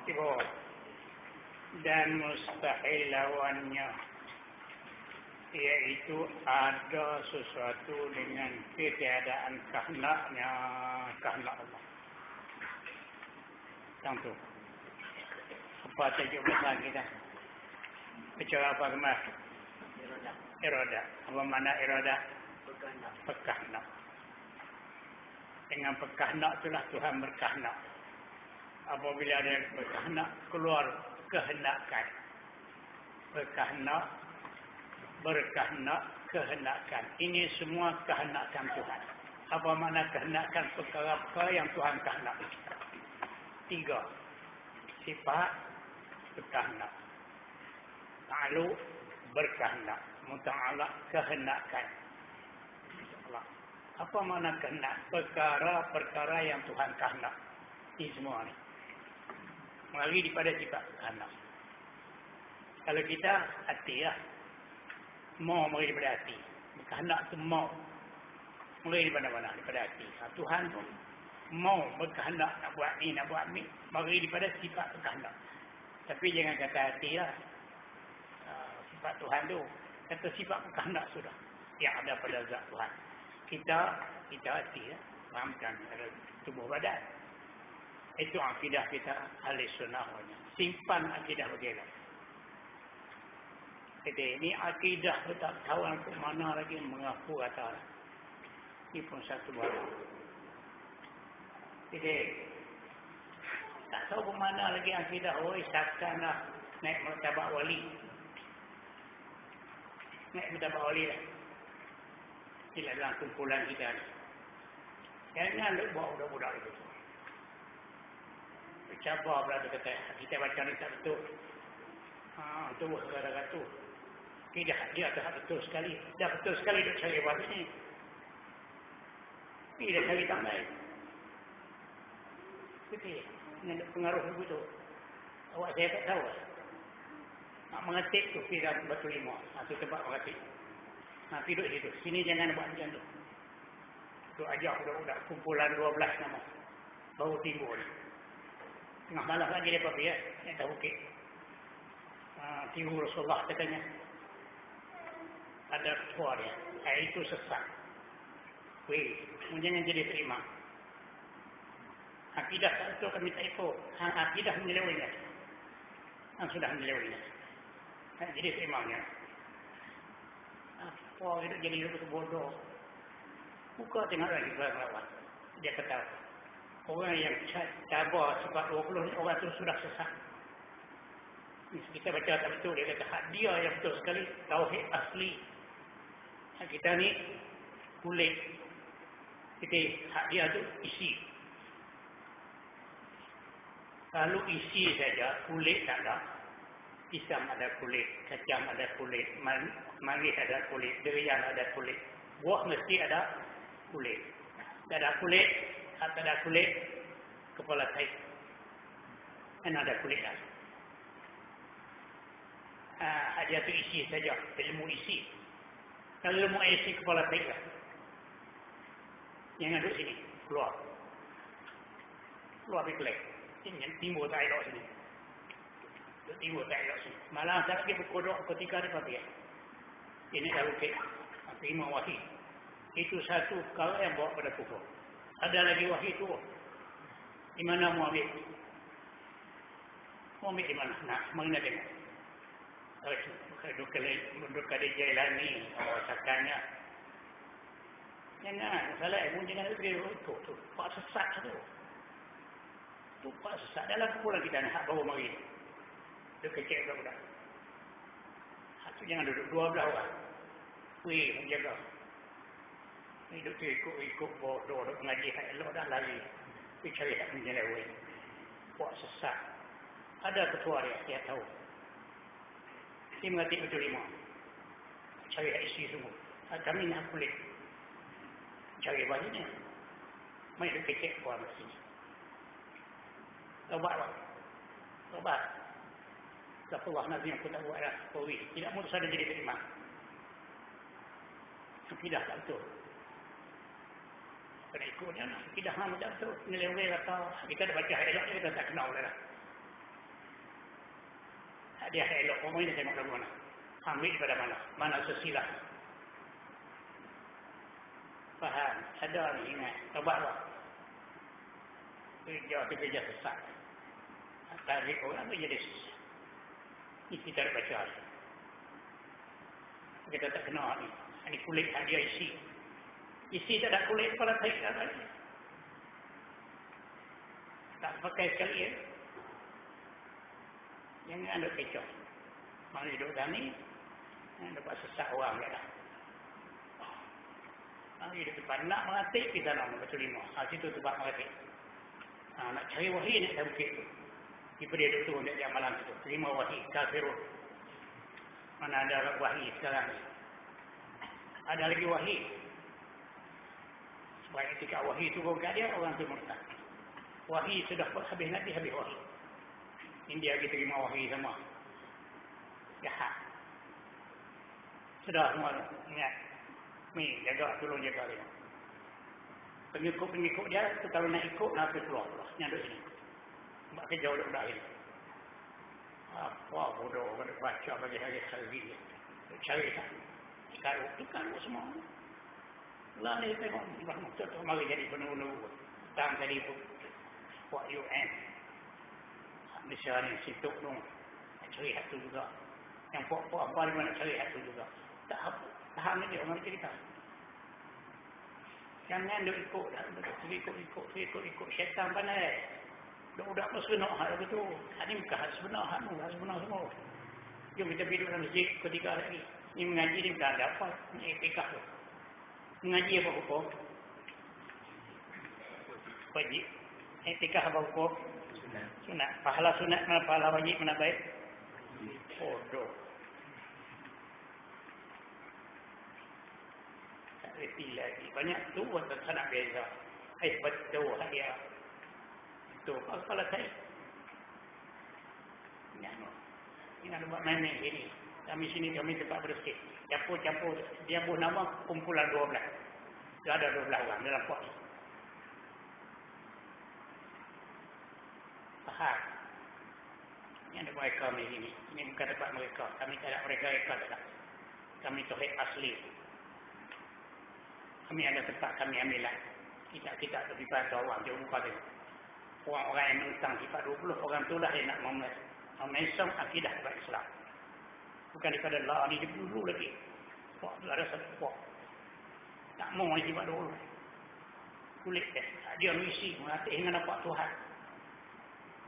Ibu. Dan mustahil lawannya, yaitu ada sesuatu dengan ketiadaan kehendaknya, kehendak Allah. Tentu. Apa tajuk besar kita? Bicara apa kemarin? Irada. Apa mana irada? Berkehendak. Dengan berkehendak itulah Tuhan berkehendak. Apabila ada berkehendak, keluar kehendakan. Berkehendak, kehendakan. Ini semua kehendakan Tuhan. Apa makna kehendakan? Perkara-perkara yang Tuhan kehendak. 3. Sifat berkehendak. Ta'alu berkehendak. Muta'ala kehendakan. Apa makna kehendak? Perkara-perkara yang Tuhan kehendak. Ini semua ni. Melalui daripada sifat kehendak. Kalau kita hati lah. Mau mulai daripada hati. Kehendak tu mau. Mulai daripada mana? Daripada hati. Tuhan pun mau berkehendak nak buat ni, nak buat ni. Mari daripada sifat berkehendak. Tapi jangan kata hati lah. Sifat Tuhan tu. Kata sifat berkehendak sudah. Yang ada pada zat Tuhan. Kita hati lah. Fahamkan ada tubuh badan. Itu akidah kita ahli sunnah. Simpan akidah begitu. Jadi ini akidah tak tahu ke mana lagi mengaku kata. Ini pun satu barang. Jadi tak tahu ke mana lagi akidah. Takkan nak naik martabat wali. Naik martabat wali lah. Tidak dalam kumpulan kita. Jangan nak buat budak-budak itu. Cabar pula tu kata, kita baca ni tak betul. Tu gara-gara tu. Dia tak betul sekali. Dah betul sekali dia cari buat ni. Dia cari tak baik. Jadi, ini ada pengaruh begitu. Awak saya tak tahu. Nak mengetik tu, pergi dalam Batu Lima. Tu tempat mengetik. Pergi duduk situ. Sini jangan buat macam tu. Tu ajak budak-budak. Kumpulan 12 nama. Baru timbul ni. Tengah malam lagi dia pergi ya. Yang tak bukit. Timbul Rasulullah katanya. Ada ketua dia. Itu sesat. Jangan jadi terima. Akidah tak betul kami tak ikut. Akidah menyelewinya. Sudah menyelewinya. Jadi terimanya. Apa itu jadi betul bodoh. Buka tengok lagi lawan. Dia kata, orang yang cabar sifat 20 ni, orang tu sudah sesat. Kita baca tak betul. Dia kata, hak dia yang betul sekali. Tauhid asli. Kita ni kulit. Jadi hak dia tu isi. Kalau isi saja, kulit tak ada. Pisang ada kulit, kacang ada kulit, manggis ada kulit, durian ada kulit. Buah mesti ada kulit. Tak ada kulit, tak ada kulit, kepala taik. Kan ada kulit lah. Dia tu isi saja, ilmu isi. Kalau ilmu isi kepala taik lah. Yang duduk sini, keluar. Keluar pergi kelek. Ini timur tak elok sini. Timur tak elok sini. Malah tak lagi berkodok ketika dia pergi. Ini dah bukit. Terima wahid. Itu satu perkara yang bawa pada kufur. Ada lagi wahid turun. Di mana mau ambil? Mau ambil di mana? Nah, mana tengok. Dukka di Jailani. Sakannya. Jangan. Salah. Jangan pergi itu. Pak sesat tu. Itu pak sesat. Dalam kumpulan kita nak bawa mari. Dia kecil budak-budak. Itu jangan duduk 12 orang. Menjaga. Hidup tu ikut bodoh. Duduk mengaji hak elok dah lari. Pergi cari hak menjelewin. Buat sesat. Ada ketua dia tahu. Dia mengerti betul lima. Cari hak isi semua. Kami nak kulit. Cari banyaknya. Main duduk kecil buat sini. Tobat. Allah Nabi yang kita buat adalah Qawi. Tidak mudah saja jadi terima. Akidah tak betul. Kena ikutnya lah. Akidah macam betul. Nilai-nilai kata. Kita dah baca ayat kita tak kenal lah. Hadiah elok. Orang ini tengok lagu mana. Ambil daripada mana. Mana sesilah. Faham. Ada ni ingat. Tobat lah. Kerja sesat. Tarik orang tu jadi susah. Ini kita tak baca. Kita tak kenal ni. Ini kulit dia isi. Isi tak ada kulit kepala tarik tak ada. Tak pakai sekali ya. Jangan ada kecoh. Mana hidup kami, dapat sesak orang ke dah. Hidup tempat nak mengatik, kita nak membaca 5. Situ tempat mengatik. Nak cari wahyu nak cari bukit tu. Kita dia duduk tu, dia malam tu. 5 wahyu, kafirun. Mana ada wahyu sekarang ni. Ada lagi wahyu. Sebab ketika wahyu turun kat dia, orang tu murtad. Wahyu sudah habis nanti, habis wahyu. India kita terima wahyu sama. Jahat. Sudah semua ingat. Ni, tolong jaga dia. Pengikut-pengikut dia, tu kalau nak ikut, nak keluar. Nyaduk sini. Sebab kerja budak-budak ini. Apa bodoh, kena baca bagi hari-hari. Cari tak. Karut semua. Lah ni tengok. Contoh mari jadi penuh-penuh. Tang tadi pun. Buat UN. Malaysia ni situ tu. Nak cari hati juga. Yang puak-puak apa dia nak cari hati juga. Tak apa. Tahan ni dia orang cerita. Jangan duk ikut dah. Ikut. Syaitan pandai. Budak-budak pun sebenar hal itu. Hal ni bukan hal sebenar. Hal sebenar semua. Jom kita pergi duduk dalam masjid ketiga lagi. Ni mengaji ni bukan ada apa. Ni etikah tu. Mengaji apa hukum? Wajib. Etikah apa hukum? Sunat. Pahala sunat mana pahala wajib mana baik? Bodoh. Tak reti lagi. Banyak tu tak nak beza. Betul dia. Betul. Kepala saya. Ini nak buat main-main sini. Kami sini kami tempat bersih. Campur-campur. Dia buat nama kumpulan 12. Dia ada 12 orang dalam puak ni. Faham? Ini ada mereka ni sini. Ini bukan tempat mereka. Kami tak ada mereka tak ada. Kami tauhid asli. Kami ada tempat kami ambil lah. Kita lebih pada orang. Dia buka dia. Orang-orang yang menentang sifat 20 orang tu lah yang nak memesong akidah kepada Islam. Bukan daripada Allah ni dia dulu lagi. Puak tu ada satu puak. Tak mau sifat 20. Kulit dia. Dia misi mengatik dengan nampak Tuhan.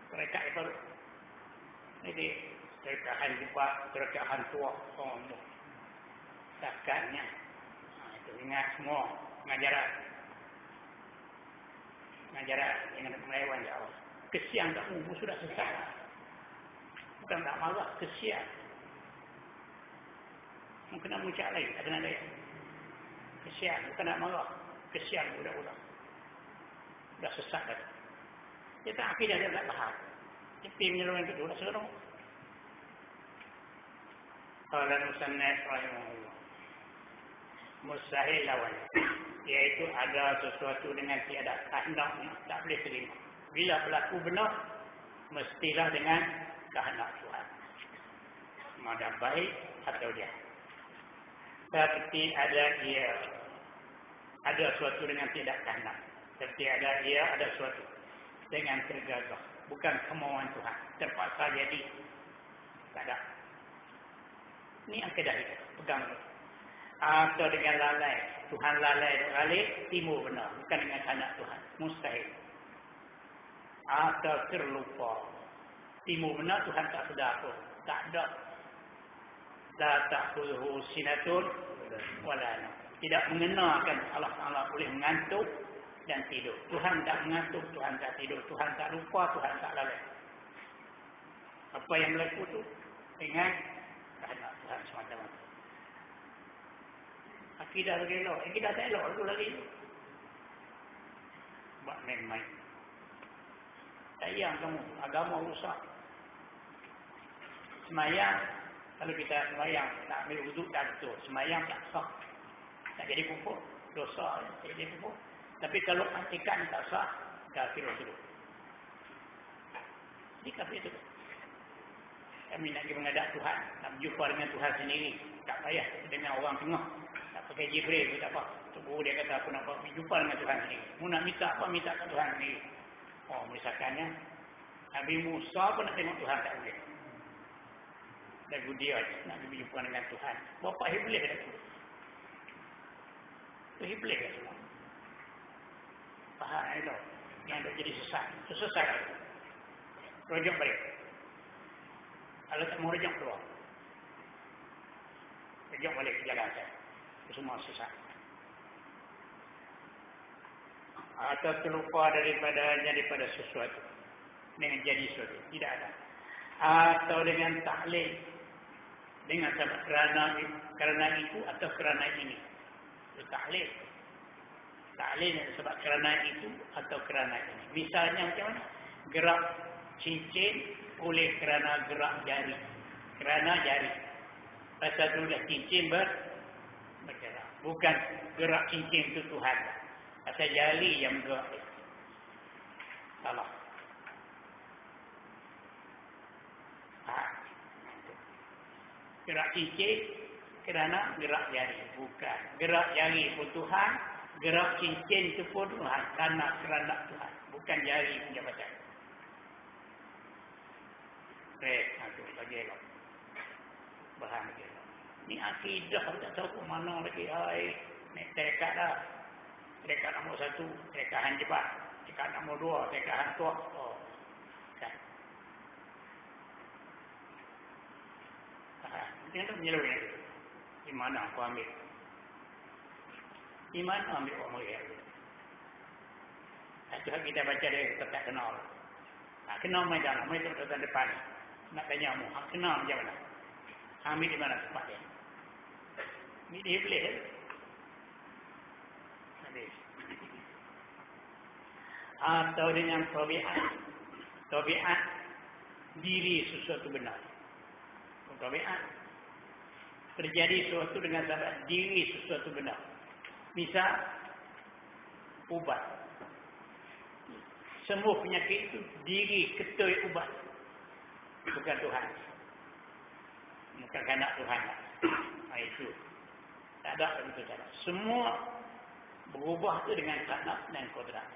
Mereka itu jadi terkahan lupa, terkahan tua. Oh, takkannya. Itu ingat semua pengajaran. Pengajaran yang ada melawan ya Allah. Kesian tak sudah sesat. Bukan tak marah, kesian. Mungkin nak muncak lagi, tak kena lain. Kesian, bukan nak marah. Kesian budak-budak. Sudah sesat dah. Dia tak akidah, dia tak faham. Tapi menyeluruhan itu dah seronok. Qala musannaf rahimahullah. Mustahil lawan. Iaitu ada sesuatu dengan tiada kehendaknya. Tak boleh terima. Bila berlaku benar, mestilah dengan kehendak Tuhan. Ada baik atau dia. Seperti ada ia. Ada sesuatu dengan tidak kehendak. Seperti ada ia, ada sesuatu dengan tergagah. Bukan kemauan Tuhan. Terpaksa jadi. Tak ada. Ini akidah kita. Pegang itu. Atau dengan lalai. Tuhan lalai balik, timur benar. Bukan dengan kehendak Tuhan. Mustahil. Atau terlupa. Timur benar, Tuhan tak sedar pun. Tak ada. La ta'khudhuhu sinatun wala naum. Tidak mengenalkan Allah Ta'ala boleh mengantuk dan tidur. Tuhan tak mengantuk, Tuhan tak tidur. Tuhan tak lupa, Tuhan tak lalai. Apa yang berlaku tu dengan kehendak Tuhan semata-mata. Akidah lagi elok. Akidah tak elok tu lagi. Buat main-main. Sayang kamu, agama rusak. Semayang, kalau kita semayang, tak ambil wuduk tak betul. Semayang tak sah. Tak jadi kufur. Dosa, tak jadi kufur. Tapi kalau akikah tak sah, kafir dulu. Ini kafir dulu. Kami nak pergi menghadap Tuhan, nak berjumpa dengan Tuhan sendiri. Tak payah dengan orang tengah. Tak pakai Jibril pun tak apa. Tok Guru dia kata aku nak pergi jumpa dengan Tuhan sendiri. Mu nak minta apa, minta ke Tuhan sendiri. Oh, misalkannya Nabi Musa pun nak tengok Tuhan tak boleh. Lagu dia nak berjumpa dengan Tuhan. Bapa Iblis dah tu. Itu Iblis dah semua. Faham itu? Yang dah jadi sesat. Sesat. Rojok balik. Kalau tak mau rejak keluar. Rejak balik ke jalan saya. Itu semua sesat. Atau terlupa daripada sesuatu. Dengan jadi sesuatu. Tidak ada. Atau dengan taklid. Dengan sebab kerana itu atau kerana ini. Itu taklid. Taklid sebab kerana itu atau kerana ini. Misalnya macam mana? Gerak cincin oleh kerana gerak jari. Kerana jari. Pasal tu dah cincin bergerak. Bukan gerak cincin itu Tuhan. Pasal jari yang bergerak. Salah. Gerak cincin kerana gerak jari. Bukan. Gerak jari pun Tuhan. Gerak cincin itu pun Tuhan. Kerana Tuhan. Bukan jari punya macam. Itu bagi elok. Bahan bagi elok. Ni akidah tak tahu ke mana lagi. Ni terekat dah. Terekat nombor 1. Terekat hanjebat. Terekat nombor 2. Terekat hantuah. Oh. Kan. Yang tu menyelui itu. Di mana aku ambil? Di mana ambil orang mulia? Itu kita baca dia tak kenal. Kenal macam mana? Mereka datang depan. Nak tanya mu, kenal macam mana? Ambil di mana tempat dia? Ambil di Iblis. Habis. Atau dengan tabiat. Tabiat diri sesuatu benar. Tabiat terjadi sesuatu dengan sebab diri sesuatu benar. Misal ubat. Semua penyakit itu diri ketui ubat. Bukan Tuhan. Bukan kanak Tuhan. Itu. Tak ada begitu cara. Semua berubah itu dengan kanak dan kodrat.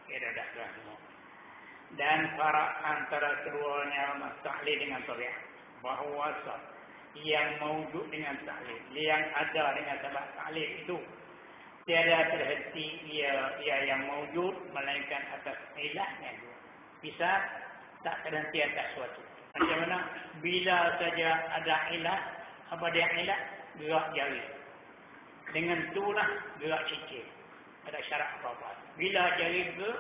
Kira ada Tuhan semua. Dan para antara keduanya taklid dengan tabiat. Bahawa yang mawujud dengan taklid. Yang ada dengan sebab taklid itu. Tiada terhenti ia yang mawujud melainkan atas ilahnya. Bisa tak terhenti atas suatu. Macam mana? Bila saja ada ilah, apa dia ilah? Gerak jari. Dengan itulah gerak cincin. Ada syarat apa-apa. Bila jari gerak,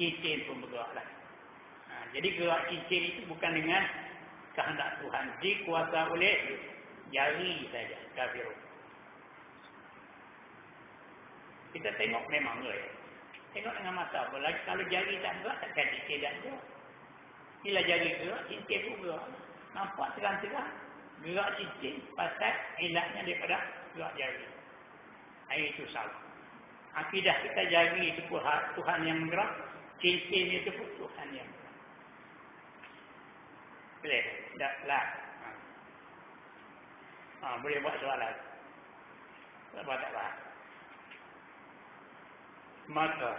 cincin pun bergeraklah. Jadi gerak cincin itu bukan dengan kehendak Tuhan. Dikuasa oleh jari saja. Kafirun. Kita tengok memang gerak. Tengok dengan mata. Apalagi kalau jari tak gerak, takkan cincin tak gerak. Bila jari gerak, cincin pun gerak. Nampak terang-terang. Gerak cincin pasal ilahnya daripada gerak jari. Itu salah. Akidah kita jari itu pun Tuhan yang bergerak. Cincin itu pun Tuhan yang bergerak. Boleh? Tak lah. Boleh buat soalan. Tak faham. Maka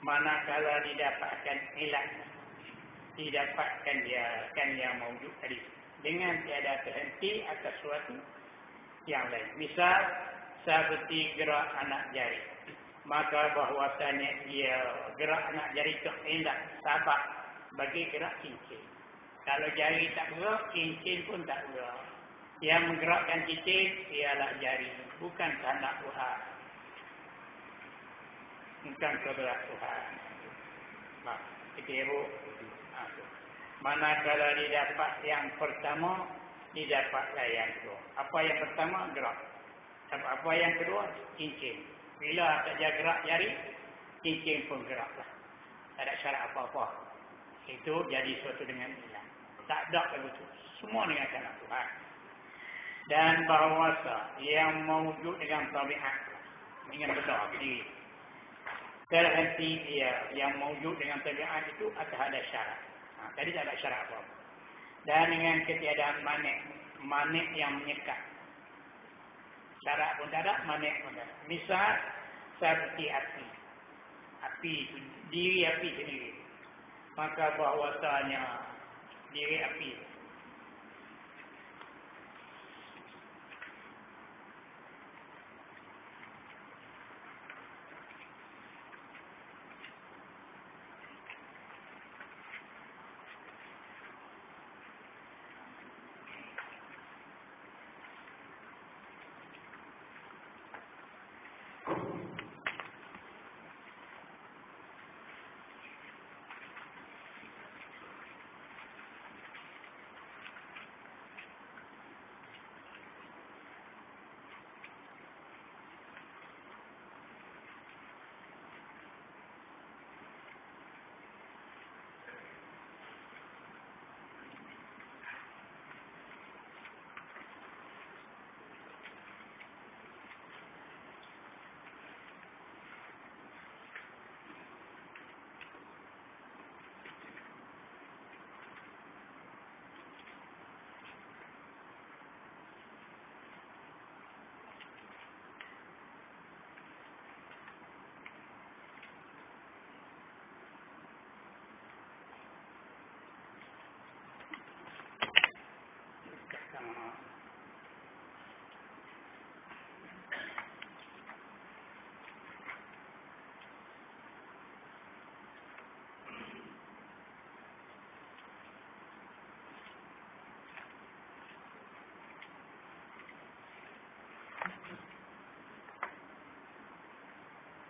manakala didapatkan ilahnya, didapatkan dia kan yang mawujud tadi dengan tiada terhenti atas suatu yang lain. Misal seperti gerak anak jari, maka bahwasanya dia gerak anak jari itu indah sabak bagi gerak cincin. Kalau jari tak gerak, cincin pun tak gerak. Yang menggerakkan cincin ialah jari, bukan kehendak Tuhan. Bukan kehendak Tuhan. Nah, itu ibu. Manakala didapat yang pertama, didapatlah yang kedua. Apa yang pertama? Gerak. Apa yang kedua? Cincin. Bila saja gerak jari, cincin pun geraklah. Tak ada syarat apa-apa. Itu jadi suatu dengan ilah. Tak ada begitu. Semua dengan kehendak Tuhan. Dan bahawasa yang mawujud dengan tabiat. Dengan benar. Terhenti dia yang mawujud dengan tabiat itu akan ada syarat. Tadi tak ada syarat apa-apa. Dan dengan ketiadaan manik yang menyekat. Syarat pun tak ada, manik pun tak ada. Misal seperti api. Api itu, diri api sendiri. Maka bahawasanya diri api.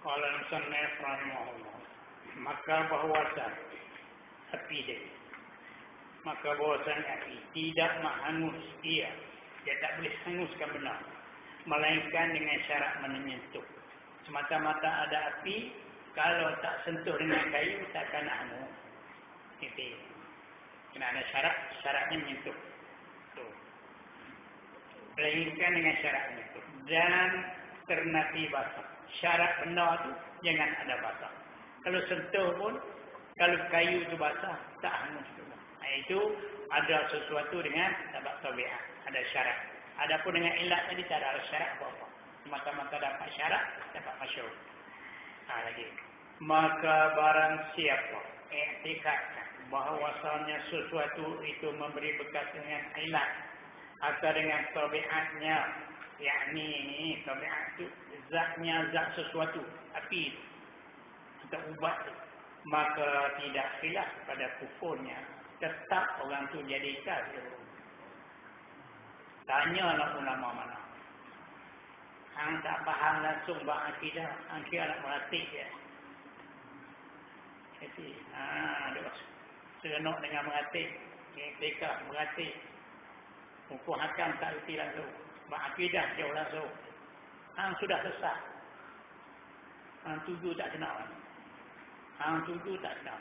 Qala al-musannif rahimahullah. Maka bahwasan api dia. Maka bahwasan api tidak menghangus ia. Dia tak boleh hanguskan benar. Melainkan dengan syarat menyentuh. Semata-mata ada api, kalau tak sentuh dengan kayu, takkan hangus. Itu. Kena ada syarat, syaratnya menyentuh. Tuh. Melainkan dengan syarat menyentuh. Dan ternati basah. Syarat benar tu jangan ada basah. Kalau sentuh pun, kalau kayu itu basah, tak hangus juga. Itu ada sesuatu dengan sebab tabiat, ada syarat. Adapun dengan ilat tadi tak ada syarat apa-apa. Semata-mata dapat syarat, dapat masyhur. Lagi. Maka barang siapa iktikadkan bahawasanya sesuatu itu memberi bekas dengan ilat atau dengan tabiatnya, yakni tabiat itu zatnya zat sesuatu, api atau ubat, maka tidak khilaf pada kufurnya. Tetap orang tu jadi kafir. Tanyalah ulama mana. Hang tak faham langsung bab akidah, angkir nak melatih dia. Jadi, serenok dengan melatih, tekak melatih. Hukum hakam tak erti langsung. Bab akidah jauh langsung. Hang sudah sesat. Hang tuju tak kenal. Hang tuju tak kenal.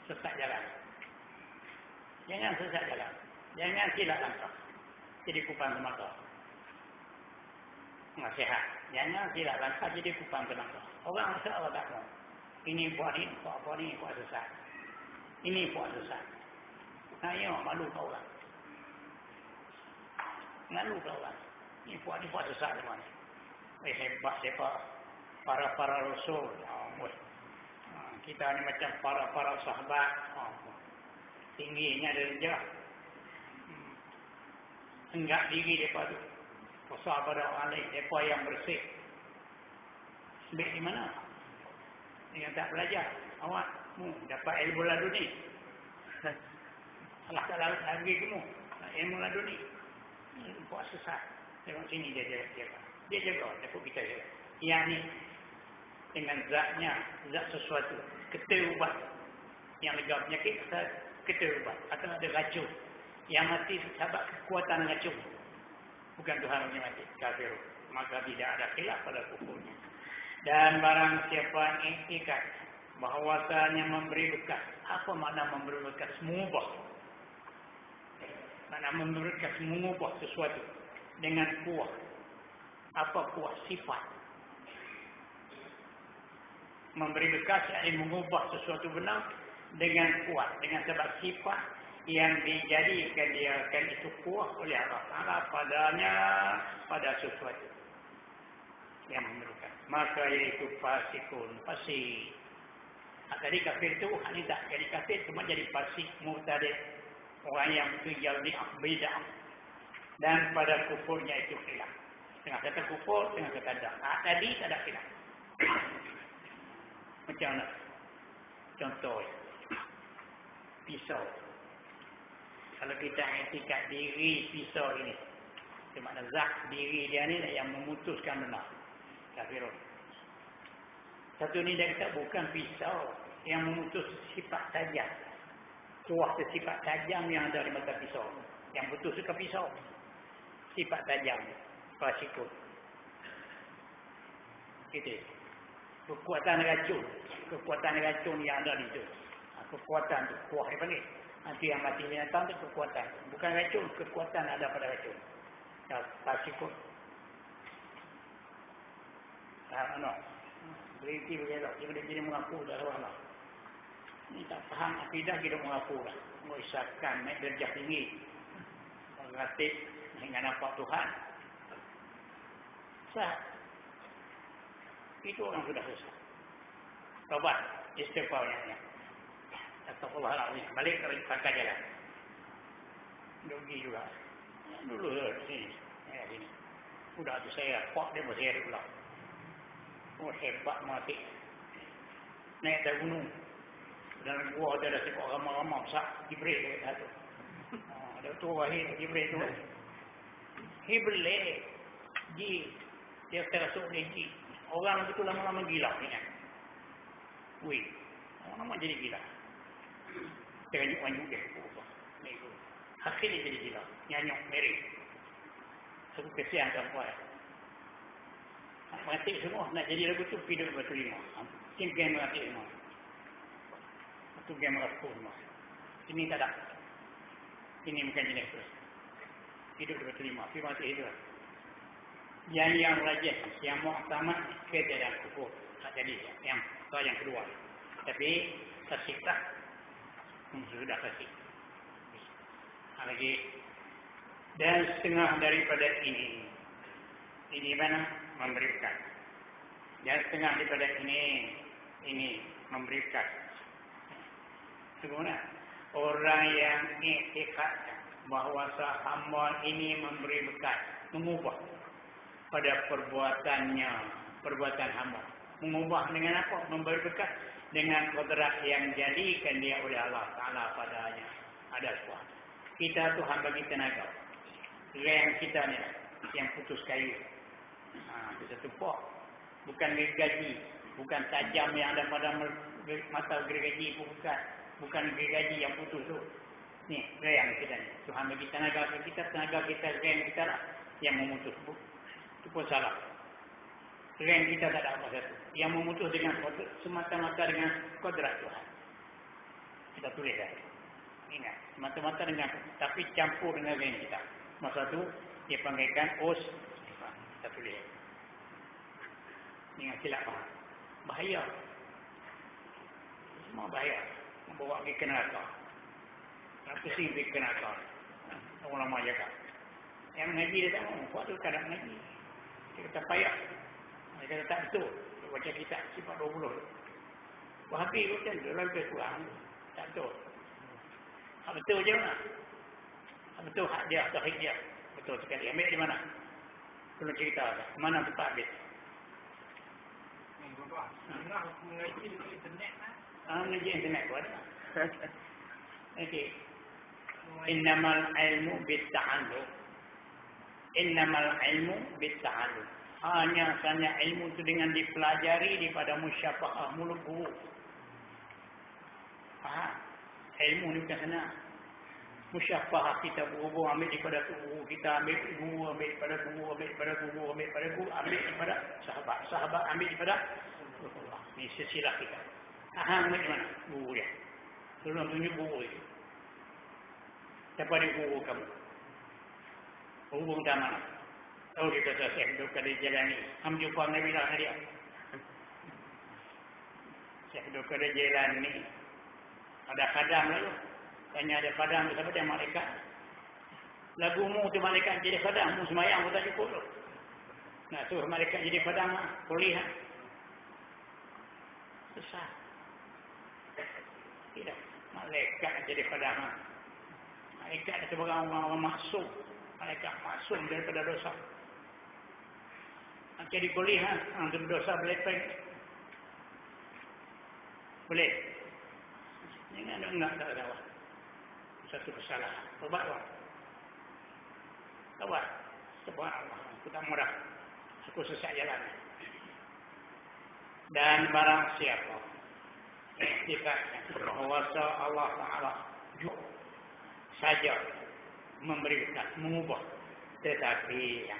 Sesat jalan. Jangan sesat jalan. Jangan silap langkah. Jadi kupang semata. Nasihat. Jangan silap langkah jadi kupang semata. Orang rasa Allah tak mau. Ini buat ni, buat apa ni, buat sesat. Ini buat sesat. Saya malu kau orang. Malu kau orang. Ini buat sesat semua ni. Hebat siapa? Para rasul. Kita ni macam para sahabat. Tingginya darjah. Enggak diri mereka tu. Pasal pada orang lain. Mereka yang bersih. Sebab di mana? Yang tak belajar. Awak dapat ilmu laduni. Allah tak lagi kamu. Ilmu laduni. Buat sesat. Tengok sini dia jaga. Dia jaga. Dia pun kita jaga. Yang ni. Dengan zatnya. Zat sesuatu. Ketul ubat. Yang lega penyakit. Ketul ubat. Atau ada racun. Yang mati sebab kekuatan racun. Bukan Tuhan yang mati. Kafir. Maka tidak ada khilaf pada kufurnya. Dan barang siapa iktikad bahawasanya memberi bekas. Apa makna memberi bekas? Mengubah. Makna memberi bekas mengubah sesuatu. Dengan kuah. Apa kuah? Sifat. Memberi bekas yakni mengubah sesuatu benar dengan kuat. Dengan sebab sifat yang dijadikan dia kan itu kuah oleh Allah Ta'ala padanya pada sesuatu yang memerlukan. Maka yaitu fasikun, fasik. Tadi kafir itu hanya tak jadi kafir, cuma jadi fasik, murtadid, orang yang tinggal di bid'ah. Dan pada kufurnya itu khilaf. Setengah kata kufur, setengah kata dah. Tadi tak ada khilaf. Macam mana? Contoh, pisau. Kalau kita etikat diri pisau ini, cuma zat diri dia ni yang memutuskan benar. Kafirun. Satu ni dia kata bukan pisau yang memutus sifat tajam. Kuah sifat tajam yang ada di mata pisau. Yang betul suka pisau. Sifat tajam. Fasikun. Gitu. Kekuatan racun. Kekuatan racun yang ada di situ. Kekuatan tu. Kuah dia panggil. Nanti yang mati binatang tu kekuatan. Bukan racun. Kekuatan ada pada racun. Fasikun. No. Berhenti bergelak. Dia boleh jadi mengaku dah Allah. Ini tak faham akidah kita mengaku dah. Mengisahkan naik derajat tinggi. Mengatik hingga nampak Tuhan. Sah. Itu orang sudah susah. Taubat. Istighfar yang. Astagfirullahaladzim. Balik ke pangkat jalan. Dogi juga. Dulu sini. Sini. Udah tu saya. Kuat dia masih ada pula. Oh hebat mati. Naik dari gunung. Dalam gua ada sekok ramah-ramah besar. Jibril dekat tu. Ada tu wahid Jibril tu. Jibril ji. Dia terasuk dia ji. Orang itu lama-lama gila ingat. Wih. Lama-lama jadi gila. Teranyuk-anyuk dia. Akhirnya jadi gila. Nyanyuk meri. Aku kesian sampai. Mati semua nak jadi lagu tu hidup berterima. Mungkin game mati semua. Itu game rapuh semua. Ini tak ada. Ini bukan jenis tu. Hidup berterima. Tapi mati hidup. Yang rajin, yang muhtamad ketiadaan kufur. Tak jadi. Yang kedua. Tapi fasik tak. Sudah fasik. Lagi. Dan setengah daripada ini. Ini mana? Memberikan. Dan setengah daripada ini memberikan. Sebenarnya orang yang iktikad bahawa hamba ini memberi berkat, mengubah pada perbuatannya, perbuatan hamba. Mengubah dengan apa? Memberi berkat dengan kodrat yang jadikan dia oleh Allah Ta'ala padanya. Ada sebuah. Kita Tuhan bagi tenaga. Rem kita ni yang putus kayu. Bisa tumpuk. Bukan gergaji. Bukan tajam yang ada pada mata gergaji pun bukan. Bukan gergaji yang putus tu. Ni, rem kita ni. Tuhan bagi tenaga kita rem kita lah. Yang memutus. Itu pun salah. Rem kita tak ada apa satu. Yang memutus dengan semata-mata dengan kodrat Tuhan. Kita tulis dah. Ingat. Semata-mata dengan, tapi campur dengan rem kita. Masa tu, dia panggilkan os. Kita tulis. Dengan silap faham. Bahaya. Semua bahaya. Membawa pergi ke neraka. Pusing pergi ke neraka. Orang lama jaga. Yang mengaji dia tak mahu. Buat tu tak ada mengaji. Dia kata payah. Dia kata tak betul. Dia baca kitab sifat 20. Wahabi macam tu. Lalu kurang. Tak betul. Hak betul je mana? Hak betul hak dia. Tauhid dia. Betul sekali. Ambil di mana? Tolong cerita. Mana tempat habis? Tengah aku mengaji di internet lah. Mengaji internet pun ada. Okey. Innamal ilmu bitta'allum. Innamal ilmu bitta'allum. Hanya ilmu itu dengan dipelajari daripada musyafahah mulut guru. Faham? Ilmu ni bukan senang. Musyafahah kita guru ambil daripada guru, kita ambil guru, ambil daripada guru, ambil daripada guru, ambil daripada guru, ambil daripada sahabat, sahabat ambil daripada Rasulullah. Ini silsilah kita. Ambil di mana? Guru dia. Tolong tunjuk guru itu. Siapa dia guru kamu? Guru utama. Oh kita selesai duduk di jalan ni. Kamu jumpa Nabi lah dia. Saya duduk di jalan ni. Ada khadam lalu. Tanya ada padang, siapa dia malaikat. Lagumu tu malaikat jadi padang, mu semayang pun tak cukup tu. Nak suruh malaikat jadi padang, boleh tak? Susah. Tidak. Malaikat jadi padang. Malaikat sebagai orang-orang maksum. Malaikat maksum daripada dosa. Jadi boleh tak? Untuk dosa belepeng. Boleh. Jangan enggak tak tahu. Satu kesalahan. Tobat bang. Tobat. Tobat Allah. Aku tak murah. Aku sesat jalan. Dan barang siapa iktikadnya bahawa Allah Ta'ala saja memberi bekas, mengubah. Tetapi ya,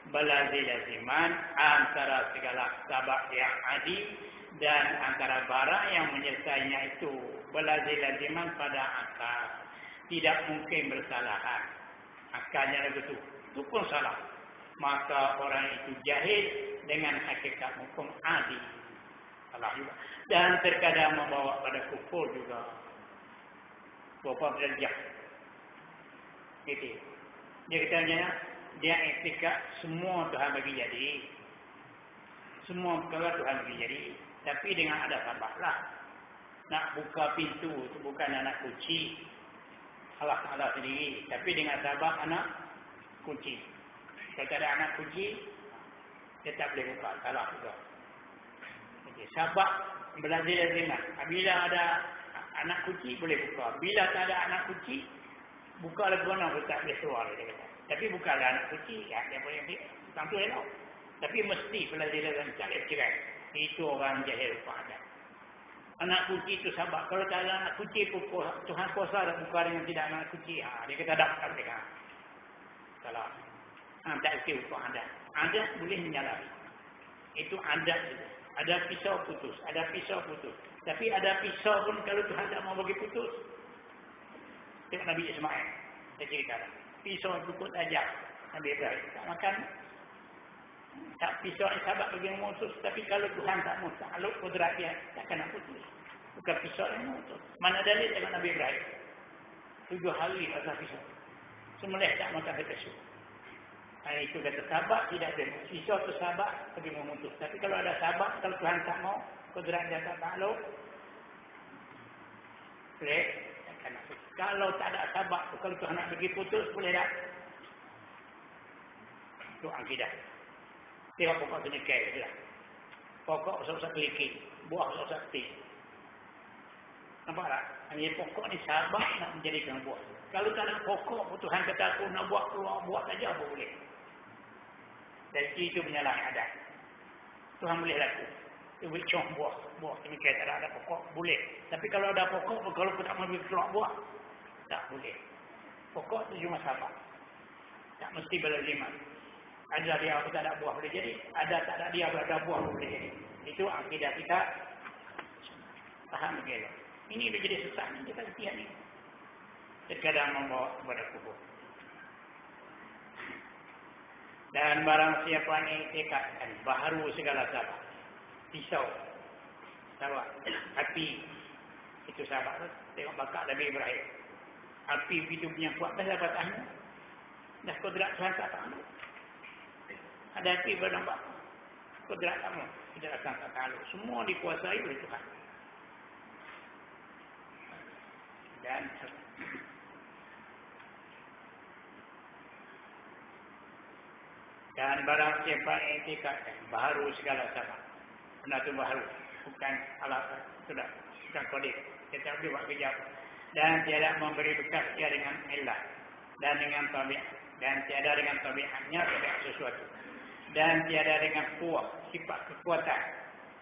belazim-laziman antara segala sabab yang adi dan antara barang yang menyertainya itu belazim-laziman pada akal. Tidak mungkin bersalahan. Akalnya begitu. Itu pun salah. Maka orang itu jahil dengan hakikat hukum adi. Salah juga. Dan terkadang membawa pada kufur juga. Berapa derajat. Gitu. Dia katanya, dia iktikad semua Tuhan bagi jadi. Semua perkara Tuhan bagi jadi. Tapi dengan ada sabablah. Nak buka pintu itu bukan anak kunci. Allah Ta'ala sendiri. Tapi dengan sabab anak kunci. Kalau tak ada anak kunci, dia tak boleh buka. Salah juga. Okay. Sabab belazim-laziman. Bila ada anak kunci, boleh buka. Bila tak ada anak kunci, buka lagu mana pun tak boleh keluar. Dia kata. Tapi bukanlah anak kunci, ya, dia boleh ambil. Tentu elok. Tapi mesti belazim-laziman tak boleh cerai. Itu orang jahil pada. Anak kunci itu sabab. Kalau tak ada anak kunci, Tuhan kuasa tak buka dengan tidak anak kunci. Dia kata tak boleh. Salah. Tak okey untuk adat. Adat boleh menyalahi. Itu adat saja. Ada pisau putus. Ada pisau putus. Tapi ada pisau pun kalau Tuhan tak mau bagi putus. Tengok Nabi Ismail. Saya ceritakan. Pisau putut ajak. Nabi Ibrahim. Tak makan. Tak pisau yang sahabat bagi yang putus. Tapi kalau Tuhan tak mau takluk kudrat dia, takkan nak putus. Bukan pisau yang putus. Mana dalil tengok Nabi Ibrahim. 7 hari pasal pisau. Semelih tak makan pisau. Itu kata sahabat tidak ada. Pisau tu sahabat pergi memutus. Tapi kalau ada sahabat, kalau Tuhan tak mau, kudrat dia tak takluk, boleh. Kalau tak ada sahabat, kalau Tuhan nak pergi putus, boleh tak? Itu akidah. Tengok pokok senikai je lah. Pokok usah-usah keliki. Buah usah-usah ketik. Nampak tak? Hanya pokok ni sahabat nak menjadikan buah. Kalau tak ada pokok, Tuhan kata aku nak buat keluar buah saja, apa boleh? Dan itu menyalahi adat. Tuhan boleh laku. Dia boleh cong buah. Buah senikai tak ada pokok, boleh. Tapi kalau ada pokok, kalau aku tak mau keluar buah, tak boleh. Pokok itu cuma sahabat. Tak mesti berlaziman. Ada dia aku tak ada buah boleh jadi. Ada tak ada dia ada buah boleh jadi. Itu akidah kita. Paham begitu. Ini sudah jadi sesat ni. Kita latihan ni. Terkadang membawa kepada kufur. Dan barang siapa yang iktikadkan baharu segala sabab. Pisau. Sabab. Api. Itu sabab tu. Tengok bakar Nabi Ibrahim. Api itu punya kuat. Dah dapat tahu. Dah kodrat Tuhan tak tahu. Ada api bernampak. Kodrat kamu. Tidak akan tak tahu. Semua dikuasai oleh Tuhan. Dan barang siapa yang iktikadkan baharu segala sabab. Benda tu baharu. Bukan alat. Sudah. Bukan kodik. Dia tak boleh buat kerja. Dan tiada memberi bekas dia dengan ilah. Dan dengan tabiat. Dan tiada dengan tabiatnya tabiat sesuatu. Dan tiada dengan kuat. Sifat kekuatan.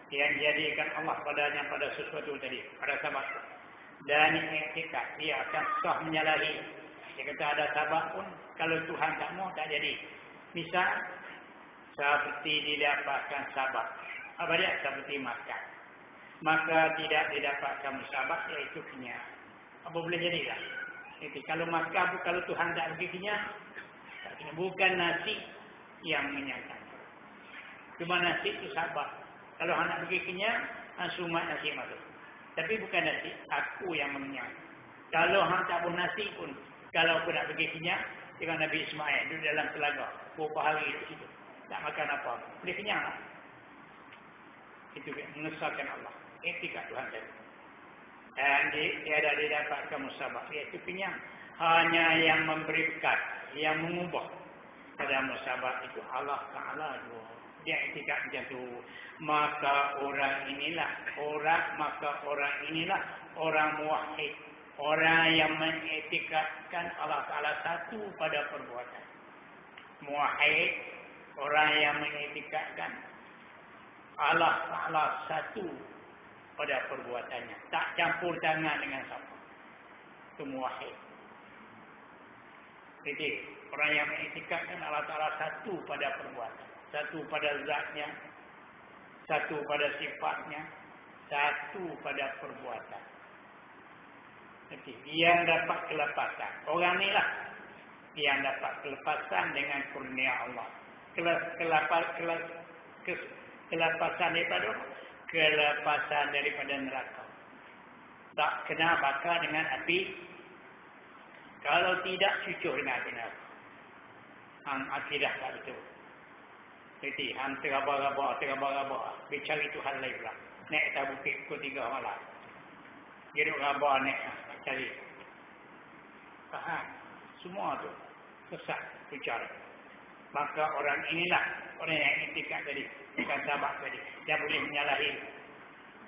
Yang jadikan Allah padanya pada sesuatu tadi. Pada sabab. Dan iktikad. Dia akan sah menyalahi. Dia kata ada sabab pun. Kalau Tuhan tak mau tak jadi. Misal. Seperti didapatkan sabab. Apa dia? Seperti makan. Maka tidak didapatkan sabab. Iaitu kenyang. Apa boleh jadilah? Itu kalau makan. Kalau Tuhan tak bagi kenyang. Bukan nasi yang mengenyangkan. Cuma nasi itu sabab. Kalau anak bagi kenyang. Sumat nasi masuk. Tapi bukan nasi. Aku yang mengenyang. Kalau hang tak pun nasi pun, kalau aku nak pergi kenyang, tengok Nabi Ismail duduk dalam telaga, beberapa hari di situ. Tak makan apa. Boleh kenyang tak? Itu mengesahkan Allah. Etikat Tuhan tadi. Dan tiada didapatkan musabah. Iaitu kenyang. Hanya yang memberi berkat, yang mengubah pada musabah itu Allah Ta'ala. Dia etikat macam tu. Maka orang inilah orang muwahhid. Orang yang mengetikatkan Allah Ta'ala satu pada perbuatan. Muwahhid, orang yang mengetikatkan Allah Ta'ala satu pada perbuatannya. Tak campur tangan dengan siapa. Itu muwahhid. Jadi, orang yang mengetikatkan Allah Ta'ala satu pada perbuatan. Satu pada zatnya. Satu pada sifatnya. Satu pada perbuatan. Jadi, yang dapat kelepasan. Orang ni lah yang dapat kelepasan dengan kurnia Allah. Kelepasan daripada kelepasan daripada neraka. Tak kena bakar dengan api. Kalau tidak, cucuk dengan api neraka. Akidah tak betul. Jadi, terabak-rabak. Bercari Tuhan lain pula. Naik atas bukit pukul 3 malam. Geruk rabak naik. Cari. Faham? Semua tu sesat bicara. Maka orang inilah orang yang etikat tadi, bukan sahabat tadi, dia boleh menyalahi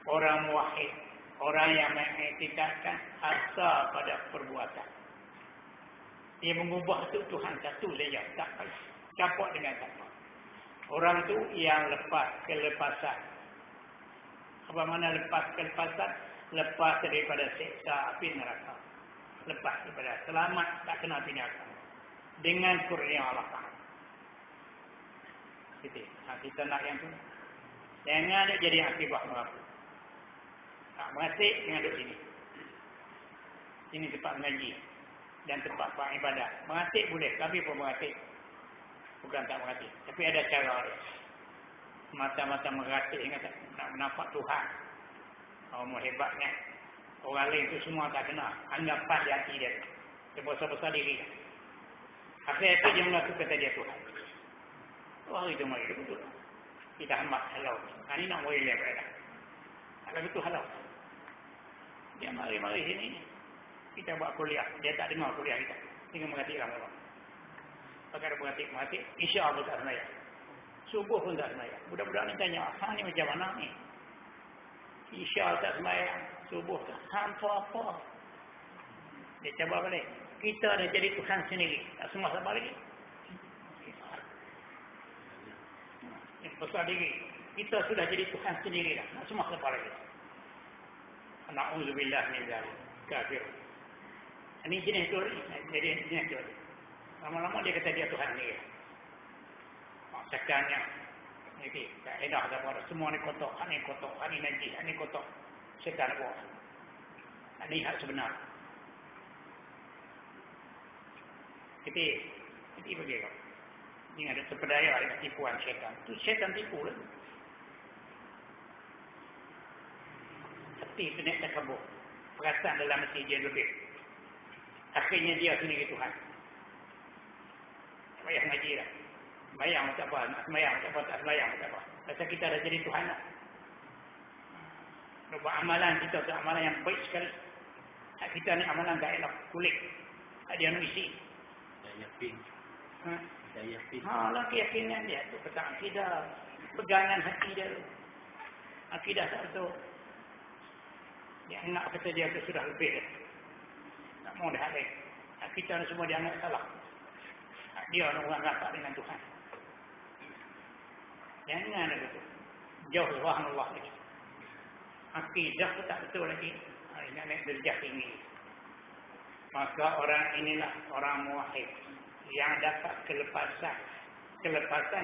orang muwahhid, orang yang mengetikatkan asal pada perbuatan. Dia mengubah tu Tuhan satu saja, tak campur dengan siapa. Orang tu yang lepas kelepasan. Apa makna lepas kelepasan? Lepas daripada siksa api neraka. Lepas daripada selamat tak kena api neraka. Dengan kurnia Allah Ta'ala. Kita nak yang tu. Jangan ada jadi akibah neraka. Tak mengatik dengan duduk sini. Sini tempat mengaji. Dan tempat ibadah. Mengatik boleh. Tapi pun mengatik. Bukan tak mengatik. Tapi ada cara dia. Mata-mata mengatik ingat tak? Nak menampak Tuhan. Orang hebatnya. Orang lain tu semua tak kena. Anggapan di hati dia. Dia besar-besar diri. Akhir-akhir dia mengaku kata dia Tuhan. Oh, itu mari dia betul. Kita hambat halau. Ini nak boleh lihat mereka. Kalau itu halau. Dia mari-mari sini. Kita buat kuliah. Dia tak dengar kuliah kita. Tinggal mengatik lama-lama. Pakai dia mengatik. InsyaAllah tak semayang. Subuh pun tak semayang. Budak-budak ni tanya, hang ni macam mana ni? Isya tak semayang. Subuh tak. Hampa apa? Dia cabar balik. Kita dah jadi Tuhan sendiri. Tak semua sabar lagi. Besar diri. Kita sudah jadi Tuhan sendiri dah. Tak semua sabar lagi. Na'udzubillah min dzalik. Kafir. Ini jenis tu. Jadi jenis tu. Lama-lama dia kata dia Tuhan sendiri. Cakapnya. Jadi, tak edah apa. Semua ni kotor. Ini kotor. Ini najis. Ini kotor. Syaitan buat. Ini hak sebenar. Jadi bagi kau. Ini ada terpedaya dengan tipuan syaitan. Itu syaitan tipu lah. Hati kena takabur. Perasaan dalam hati dia lebih. Akhirnya dia sendiri Tuhan. Payah ngaji lah. Semayang tak apa, nak semayang tak apa, tak semayang tak apa. Pasal kita dah jadi Tuhan lah. Buat amalan kita tu amalan yang baik sekali. Kita ni amalan tak elok, kulit. Dia nak isi. Yakin. Yakin. Lah keyakinan dia tu petak akidah. Pegangan hati dia tu. Akidah tak betul. Dia nak kata dia tu sudah lebih dah. Tak mau dah lain. Kita ni semua dia anggap salah. Dia orang rapat dengan Tuhan. Jangan ada tu. Jauh Tuhan Allah lagi. Akidah tu tak betul lagi. Nak naik derajat tinggi. Maka orang inilah orang muwahhid yang dapat kelepasan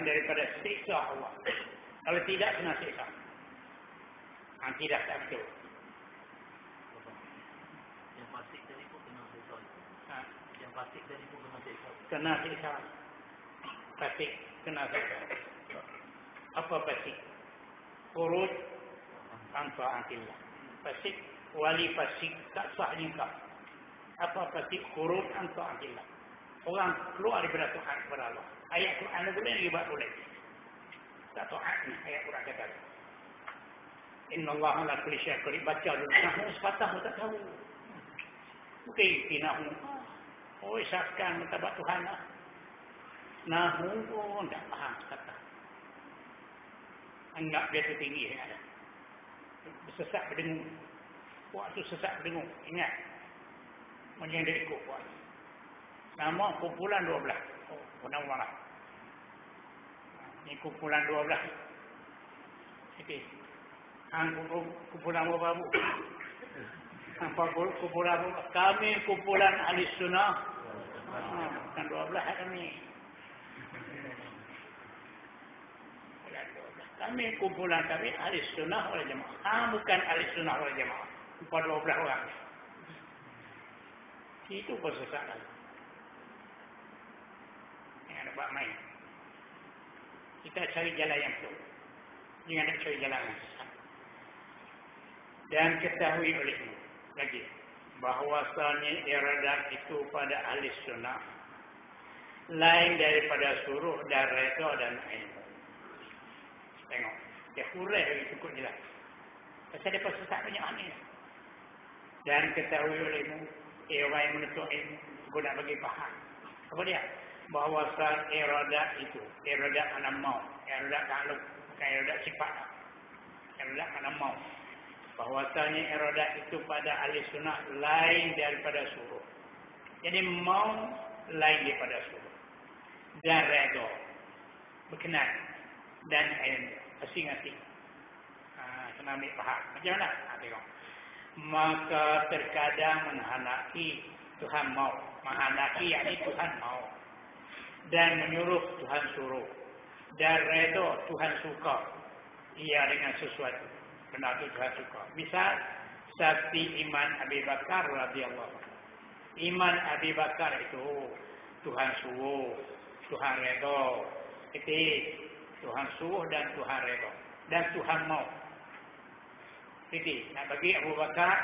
daripada siksa Allah. Kalau tidak kena siksa. Tidak tak betul. Yang fasik tadi pun kena siksa. Yang fasik tadi pun kena siksa. Kena siksa. Fasik kena siksa. Apa fasik? Khuruj tanpa antillah. Fasik, wali fasik tak sah nikah. Apa pasti khurud an ta'atillah. Orang keluar daripada taat kepada Allah. Ayat Quran boleh ribat boleh. Tak taat ni ayat Quran kata. Inna Allah la kulli syai'in qadir. Baca dulu. Nahu sepatah pun tak tahu. Bukan nahu. Oh, isyaratkan mentabat Tuhan lah. Nahu pun tak faham kata. Anggap biasa tinggi ada. Sesat berdengung. Waktu sesat berdengung. Ingat. Macam dia ikut buat. Nama kumpulan 12. Oh, nama mana? Ini kumpulan 12. Okey. Kumpulan berapa bu? Kumpulan berapa? Kami kumpulan ahli sunnah. Bukan 12 kami. Kami kumpulan kami ahli sunnah wal jamaah. Bukan ahli sunnah wal jamaah. 12 orang. Itu persesatan. Yang ada buat main. Kita cari jalan yang betul. Jangan nak cari jalan yang sesat. Dan ketahui olehmu lagi bahawasanya iradat itu pada ahli sunnah lain daripada suruh dan reda dan ilmu. Tengok. Dia hurai lagi cukup jelas. Pasal dia sesat banyak aneh. Dan ketahui olehmu orang yang menuntut ilmu, aku nak bagi faham. Apa dia? Bahawasan iradat itu, iradat mana mau, iradat takluk, bukan iradat sifat. Iradat mana mau. Bahawasanya iradat itu pada ahli sunnah lain daripada suruh. Jadi mau lain daripada suruh. Dan redha, berkenan dan ilmu, asing-asing. Kena ambil faham. Macam mana? Tengok. Maka terkadang menghendaki Tuhan mau. Menghendaki yakni Tuhan mau. Dan menyuruh Tuhan suruh. Dan redha Tuhan suka. Ia dengan sesuatu. Benar itu Tuhan suka. Misal, seperti iman Abi Bakar radhiyallahu anhu. Iman Abi Bakar itu Tuhan suruh, Tuhan redha. Itu Tuhan suruh dan Tuhan redha. Dan Tuhan mau. Jadi, nak bagi Abu Bakar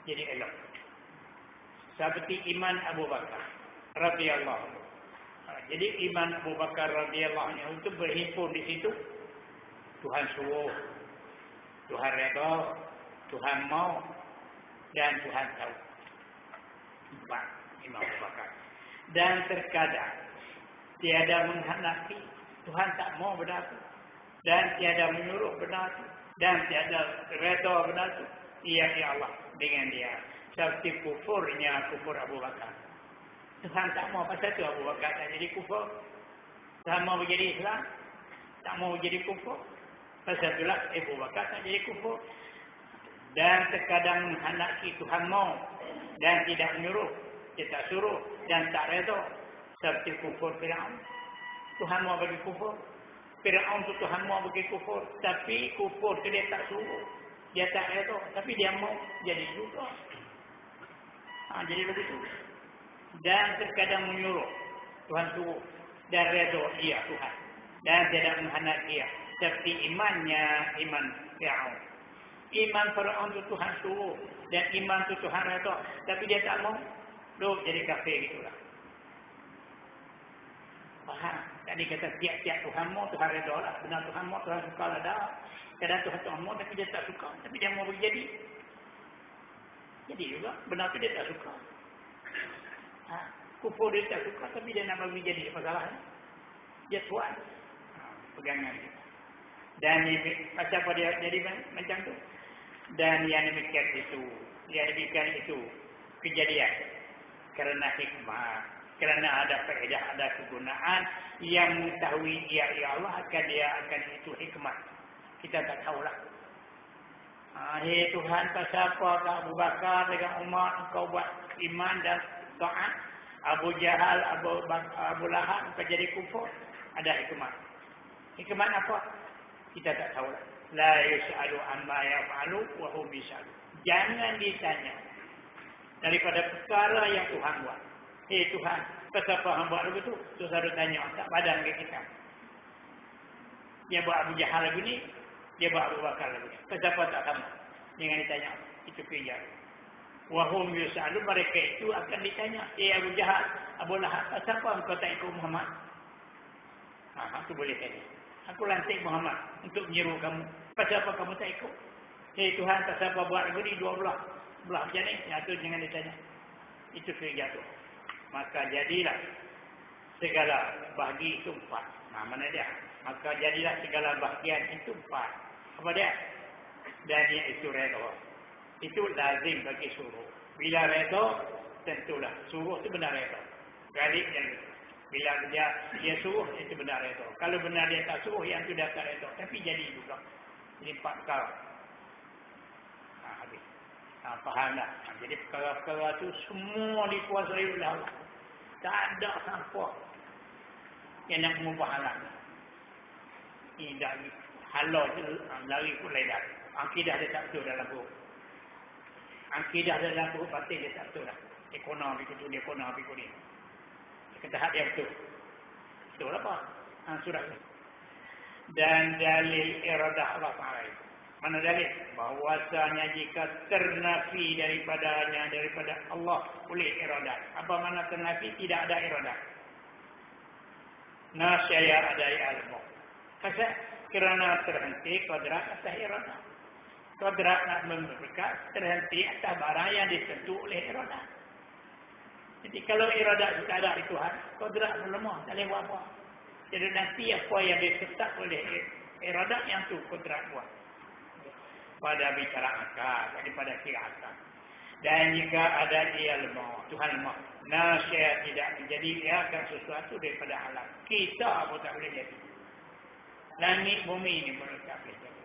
jadi elok. Seperti iman Abu Bakar radhiyallahu anhu. Jadi iman Abu Bakar radhiyallahu anhu itu berhimpun di situ. Tuhan suruh, Tuhan redha, Tuhan mau, dan Tuhan tahu. Empat iman Abu Bakar. Dan terkadang tiada menghendaki, Tuhan tak mau benda itu. Dan tiada menyuruh benda itu. Dan tiada redha benda itu. Ia Allah dengan dia. Seperti kufurnya kufur Abu Bakar. Tuhan tak mau pasal itu Abu Bakar tak jadi kufur. Tuhan mau menjadi Islam. Tak mau menjadi kufur. Pasal itulah Abu Bakar tak jadi kufur. Dan terkadang menghendaki Tuhan mau. Dan tidak menyuruh. Dia tak suruh. Dan tak redha. Seperti kufur Fir'aun. Tuhan mau bagi kufur. Fir'aun itu Tuhan mau bagi kufur. Tapi kufur itu dia tak suruh. Dia tak redha. Tapi dia mau jadi juga. Jadi begitu. Dan terkadang menyuruh. Tuhan suruh. Dan redha ia Tuhan. Dan tidak menghendaki ia. Seperti imannya iman Fir'aun. Iman Fir'aun itu Tuhan suruh. Dan iman itu Tuhan redha. Tapi dia tak mau. Loh jadi kafir gitulah. Faham? Tadi kata tiap-tiap Tuhan mau, Tuhan redha lah. Benar Tuhan mau, Tuhan suka lah dah. Kadang Tuhan mau tapi dia tak suka. Tapi dia mau berjadi. Jadi juga benar tu dia tak suka. Kufur dia tak suka tapi dia nak bagi jadi. Masalahnya. Dia tuan. Pegangan kita. Dan macam apa dia jadi macam tu. Dan yang demikian itu. Yang demikian itu. Kejadian. Kerana hikmah. Kerana ada faedah, ada kegunaan yang mengetahui ia Allah akan dia akan itu hikmah. Kita tak tahulah. Hei Tuhan, pasal apa Abu Bakar dengan Umar engkau buat iman dan taat? Abu Jahal, Abu Lahab engkau jadi kufur? Ada hikmah. Hikmah apa? Kita tak tahulah. La yus'alu amma yaf'alu wa hum yus'alu. Jangan ditanya daripada perkara yang Tuhan buat. Hei Tuhan, pasal apa hamba buat begitu? Terus ada tanya, tak padan ke kita. Dia buat Abu Jahal lagu ni, dia buat Abu Bakar lagu ni. Pasal apa tak sama? Jangan ditanya, itu kerja. Wahum yus'alun, mereka itu akan ditanya, Abu Jahal, Abu Lahab, siapa engkau tak ikut Muhammad? Aku boleh tanya. Aku lantik Muhammad untuk menyeru kamu. Pasal apa kamu tak ikut? Tuhan, tak siapa buat lagu ni dua belah macam ni? Itu jangan ditanya. Itu sudah jatuh. Maka jadilah segala bahagi itu 4. Mana dia? Maka jadilah segala bahagian itu 4. Apa dia? Dan iaitu redha. Itu lazim bagi suruh. Bila redha, tentulah suruh itu benar redha. Galib yang bila dia suruh, itu benar redha. Kalau benar dia tak suruh, yang itu dah tak redha. Tapi jadi juga. Jadi 4 perkara. Habis. Faham tak? Jadi perkara-perkara itu semua dikuasai oleh Allah. Tak ada siapa yang nak mengubah alam. Ini dah halal tu lari pun lain dah. Akidah dia tak betul dalam buku. Akidah dalam buku batin dia tak betul dah. Ekonomi itu dia ekonomi itu dia. Kata dia betul. Betul apa? Surat ni. Dan dalil iradah Allah Ta'ala. Mana dalil? Bahwasanya jika ternafi daripada Allah oleh iradah. Apa mana ternafi? Tidak ada iradah. Nasyaya adai al-mu. Kerana terhenti kodrat atas iradah. Kodrat nak memberkat terhenti atas barang yang disentuh oleh iradah. Jadi kalau iradah sudah ada di Tuhan, kodrat pun lemah, tak boleh buat apa. Jadi nanti apa yang ditetap oleh iradah yang tu kodrat buat. Pada bicara akal, daripada kira akal. Dan jika ada ilmu, Tuhan lemah. Nasyaya tidak menjadi akan sesuatu daripada alam. Kita pun tak boleh jadi. Langit bumi ini pun tak boleh jadi.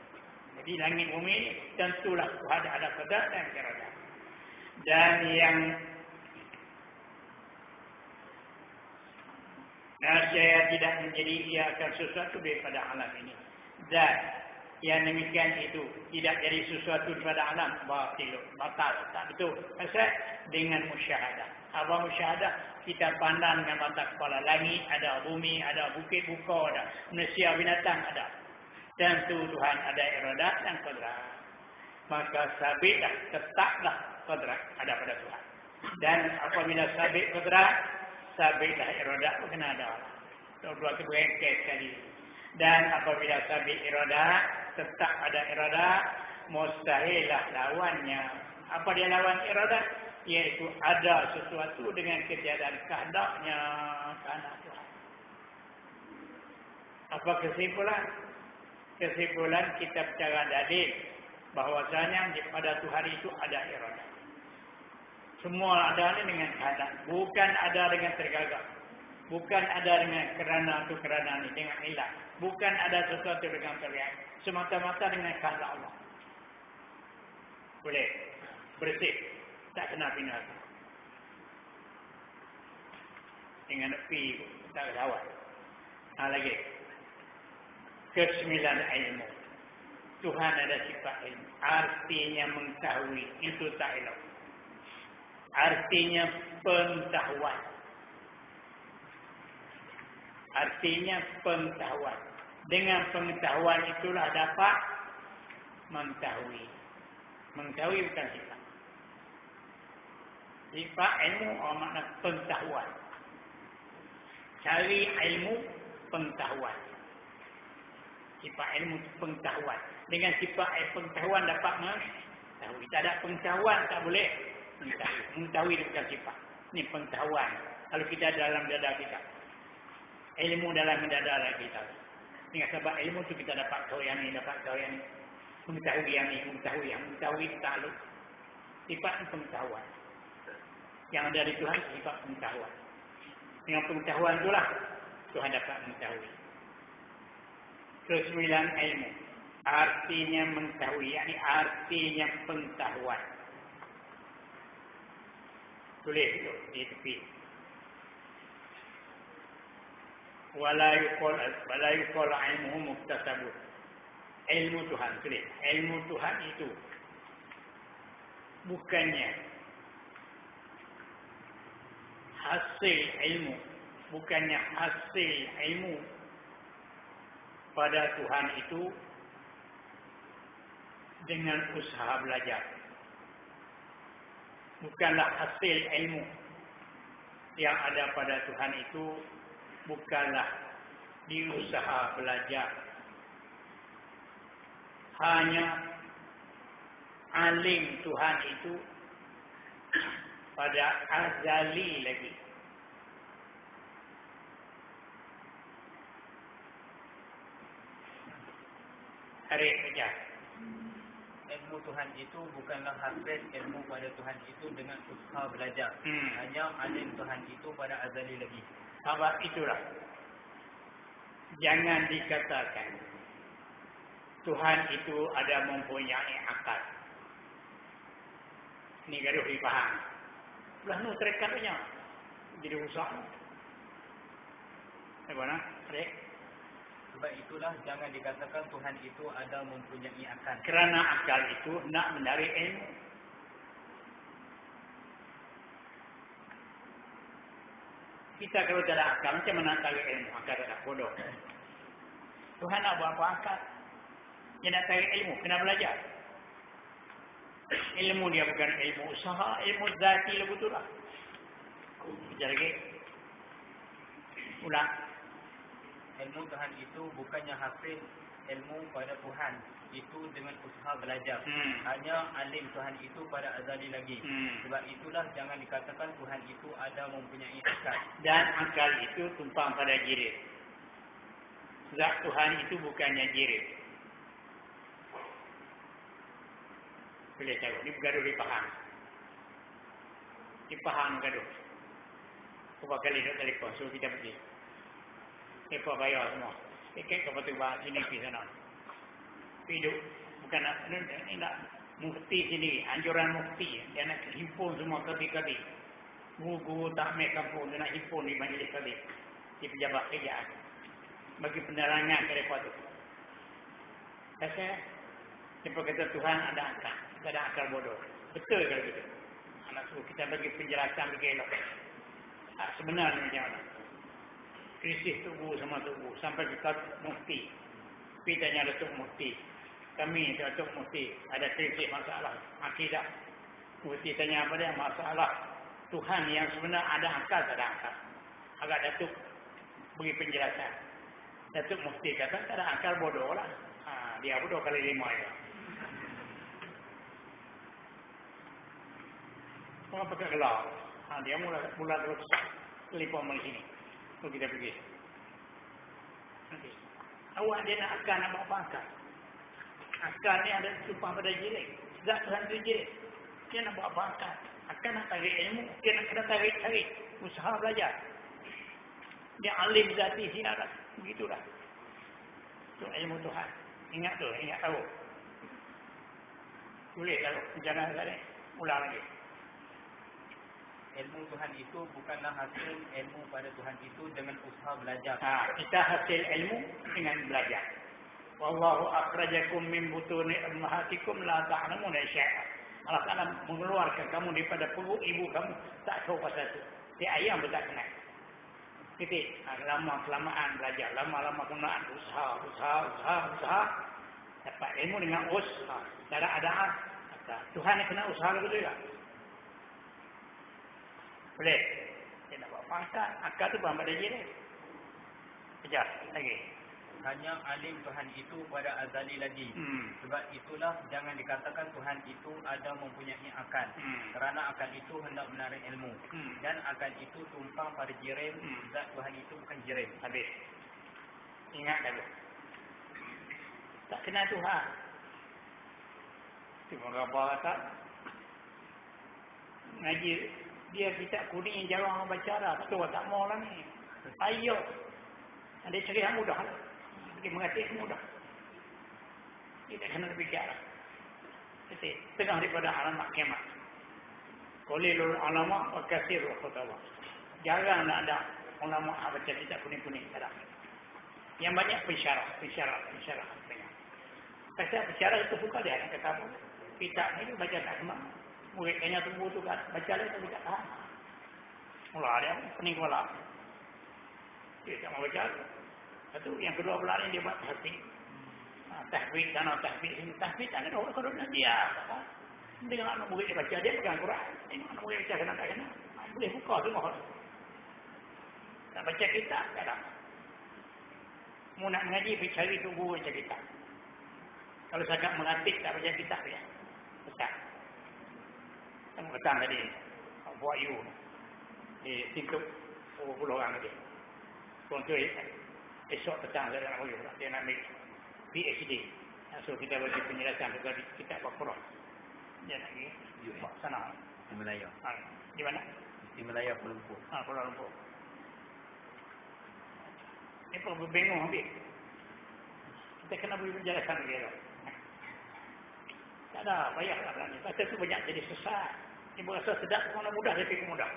Jadi langit bumi ini tentulah Tuhan ada kodrat dan iradah. Dan yang nasyaya tidak menjadi ia akan sesuatu daripada alam ini. Dan yang demikian itu tidak jadi sesuatu daripada alam, batal, tak betul. Pasal dengan musyahadah. Apa musyahadah? Kita pandang dengan mata kepala. Langit ada, bumi ada, bukit buka ada, manusia binatang ada. Tentu Tuhan ada iradah dan kodrat. Maka sabitlah, tetaplah kodrat ada pada Tuhan. Dan apabila sabit kodrat, sabitlah iradah pun kena ada. Dua itu berengkes sekali. Dan apabila sabit iradah, tetap ada iradah, mustahillah lawannya. Apa dia lawan iradah? Iaitu ada sesuatu dengan ketiadaan kehendaknya kehendak Tuhan. Apa kesimpulan? Kesimpulan kita bicara dalil bahwasanya pada Tuhan itu ada iradah. Semua ada dengan kehendak, bukan ada dengan tergagap. Bukan ada dengan kerana itu kerana ini, dengan ilah. Bukan ada sesuatu dengan terlihat. Semata-mata dengan kehendak Allah. Boleh. Bersih. Tak kena binasa. Dengan api tak ketahuan. Lagi. Kesembilan ilmu. Tuhan ada sifat ilmu. Artinya mengetahui. Itu tak elok. Artinya pengetahuan. Artinya pengetahuan. Dengan pengetahuan itulah dapat mengetahui. Mengetahui bukan sifat. Sifat ilmu makna pengetahuan. Cari ilmu pengetahuan. Sifat ilmu pengetahuan. Dengan sifat pengetahuan dapat mengetahui. Tak ada pengetahuan tak boleh mengetahui. Mengetahui bukan sifat. Ini pengetahuan. Kalau kita dalam dada kita. Ilmu dalam dada kita. Dengan sebab ilmu itu kita dapat tahu yang ini, dapat tahu yang ini. Mengetahui yang ini, mengetahui yang mengetahui takluk. Sifat pengetahuan. Yang ada di Tuhan sifat pengetahuan. Dengan pengetahuan itulah Tuhan dapat mengetahui. Kesembilan ilmu. Artinya mengetahui, yakni artinya pengetahuan. Tulis itu di tepi. Wala yuqal ilmuhu muktasabun. Ilmu Tuhan, tulis. Ilmu Tuhan itu bukannya hasil ilmu, bukannya hasil ilmu pada Tuhan itu dengan usaha belajar. bukanlah hasil ilmu yang ada pada Tuhan itu, bukanlah diusaha belajar. Hanya alim Tuhan itu pada azali lagi. Tarik saja. Ilmu Tuhan itu bukanlah hasil ilmu pada Tuhan itu dengan usaha belajar. Hanya alim Tuhan itu pada azali lagi. Sebab itulah, jangan dikatakan Tuhan itu ada mempunyai akal. Ini gaduh dipaham. Belah nu terekatnya. Jadi usah. Bagaimana? Tarik. Sebab itulah jangan dikatakan Tuhan itu ada mempunyai akal. Kerana akal itu nak menarik ilmu. Kita kalau tak ada akal, macam mana tarik ilmu? Akal tak bodoh. Tuhan nak buat apa akal? Dia nak tarik ilmu, kena belajar. Ilmu dia bukan ilmu usaha, ilmu zati lah betul lah. Sekejap lagi. Ulang. Ilmu Tuhan itu bukannya hasil ilmu pada Tuhan itu dengan usaha belajar. Hanya alim Tuhan itu pada azali lagi. Sebab itulah jangan dikatakan Tuhan itu ada mempunyai akal. Dan akal itu tumpang pada jirit. Zat Tuhan itu bukannya jirit. Boleh tahu, ini gaduh dipaham. Dipaham gaduh. Berapa kali nak telefon, suruh kita pergi. Mereka bayar semua. Tiket ke Batu Bahar sini pergi sana. Hidup. Bukan nak, ini nak mufti sini. Anjuran mufti. Dia nak himpun semua kati-kati. Guru-guru takmir kampung. Dia nak himpun di majlis kati. Di pejabat kerjaan. Bagi penerangan ke mereka tu. Kata, mereka kata Tuhan ada akal. Kita ada akal bodoh. Betul kalau begitu. Anak suruh kita bagi penjelasan bagi elok. Sebenarnya macam mana? Krisis tubuh sama tubuh sampai ke mufti. Pergi tanya Datuk Mufti. Kami Datuk Mufti ada krisis masalah akidah. Mufti tanya apa dia? Masalah Tuhan yang sebenar ada akal tak ada akal. Agak Datuk beri penjelasan. Datuk Mufti kata tak ada akal bodoh lah. Dia bodoh kali 5 ya. Orang pakai gelap. Dia mula terus telefon dari sini. Kalau kita pergi. Nanti. Awak dia nak akal, nak bawa akal. Akal ni ada tumpang pada jirik. Zat Tuhan tu jirik. Dia nak bawa akal. Akal nak tarik ilmu. Dia nak kena tarik. Usaha belajar. Dia alim zati siaran. Begitulah. Itu ilmu Tuhan. Ingat tu, ingat tahu. Boleh tahu. Jangan tadi. Ulang lagi. Ilmu Tuhan itu bukanlah hasil ilmu pada Tuhan itu dengan usaha belajar. Kita hasil ilmu dengan belajar. Wallahu akhrajakum min butuni ummahatikum la ta'lamuna syai'an. Allah Taala mengeluarkan kamu daripada perut ibu kamu tak tahu pasal itu. Dia ayam pun tak kenal. Titik. Lama kelamaan belajar, lama-lama kenaan usaha. Dapat ilmu dengan usaha. Cara adaan. Tuhan yang kena usaha betul juga. Boleh. Dia nak buat pangkat. Akal tu bukan pada diri. Kejar. Lagi. Hanya alim Tuhan itu pada azali lagi. Sebab itulah jangan dikatakan Tuhan itu ada mempunyai akal. Kerana akal itu hendak menarik ilmu. Dan akal itu tumpang pada jirim. Zat Tuhan itu bukan jirim. Habis. Ingat dulu. Tak kenal Tuhan. Itu berapa kata. Ngaji. Dia kitab kuning yang jarang orang baca dah. Betul tak mau lah ni. Ayo. Dia cari yang mudah lah. Dia mengerti mudah. Dia tak kena berfikir lah. Jadi, tengah daripada alamat kiamat. Qalilul ulama wa katsirul khutbah. Jarang nak ada ulama baca kitab kuning-kuning. Tak ada. Yang banyak pensyarah. Pasal pensyarah itu suka dia. Yang kata apa? Kitab ni baca tak semua. Murid kayaknya tunggu tu kan. Baca dia tapi tak tahan. Mula dia pening kepala. Dia tak mau baca. Satu. Yang kedua pula ni dia buat tahfiz. Tahfiz sana, tahfiz sini. Tahfiz tak ada orang dia. Dengan anak murid dia baca, dia pegang Quran. Ini anak murid baca kena tak kena. Boleh buka semua. Tak baca kitab, tak ada. Mau nak mengaji, pergi cari tu guru baca kitab. Kalau sangat mengatik, tak baca kitab dia. Petang. Tengok petang tadi. Buat you. Di Sintuk, 20 orang tadi. Contoh esok petang saya nak bagi. Dia nak ambil PhD. So kita bagi penjelasan kepada kitab Al-Quran. Dia nak pergi sana. Di Melaya. Di mana? Di Melaya, Kuala Lumpur. Kuala Lumpur. Ini pun bingung habis. Kita kena beri penjelasan dia. Tak ada, payahlah berani. Pasal tu banyak jadi sesat. Dia berasa sedap, mana mudah tapi mudah.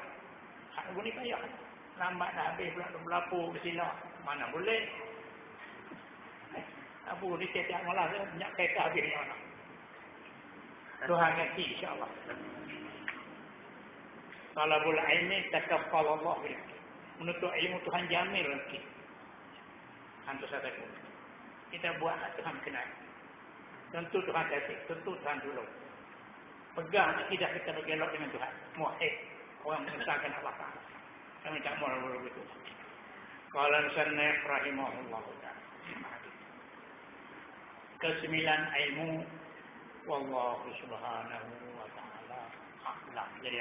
Hak ni payah. Lambat dah habis pula berlapur ke sini. Mana boleh. Abu ni setiap malam dia banyak kereta habis ni mana. Tuhan ganti insyaAllah. Talabul ilmi takaffal Allah. Menuntut ilmu Tuhan jamin rezeki. Hantu saya takut. Kita buat Tuhan kenal. Tentu Tuhan kasih. Tentu Tuhan tolong. Pegang tidak kita bergelak dengan Tuhan. Muahid. Orang mengesahkan Allah Ta'ala. Kami tak mahu begitu. Qala Musannif rahimahullah ta'ala. Kesembilan ilmu. Wallahu subhanahu wa ta'ala. A'lam. Jadi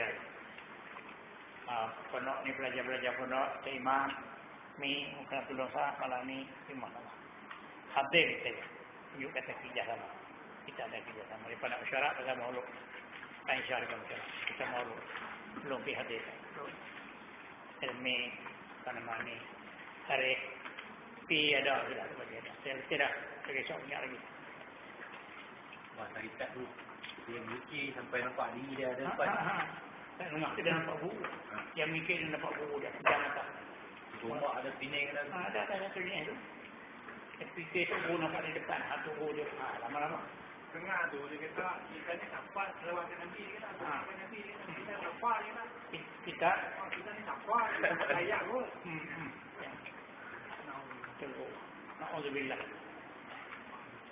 pondok ni belajar-belajar pondok. Imam. Mi. Bukan tolong saya. Kalau ni. Imam Allah. Hadir kita. Tunjuk kata kerjasama. Kita ada kerjasama. Daripada masyarakat kita mahu tak insyaAllah kita mahu belum pergi hadir. Ilmi, tanaman ni, tarikh, pi ada sudah sebagainya. Saya tidak tergesok punya lagi. Wah, tarikat tu. Dia mikir sampai nampak diri dia ada depan. Tak rumah dia nampak guru. Yang mikir dia nampak guru dia. Jangan tak. Rumah ada pining ada. Ada pining tu. Dia fikir tu guru nampak di depan. Satu guru dia. Lama-lama. Tengah tu dia kata kita ni sampai lewat Nabi dia kata Nabi kita sampai dia kata kita ni sampai layak kot. Na'udzubillah.